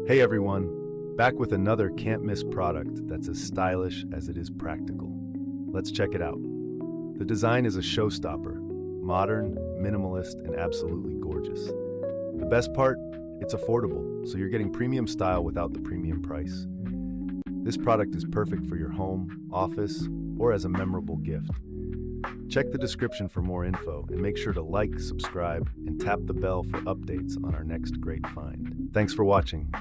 Hey everyone, back with another can't-miss product that's as stylish as it is practical. Let's check it out. The design is a showstopper, modern, minimalist, and absolutely gorgeous. The best part? It's affordable, so you're getting premium style without the premium price. This product is perfect for your home, office, or as a memorable gift. Check the description for more info and make sure to like, subscribe, and tap the bell for updates on our next great find. Thanks for watching.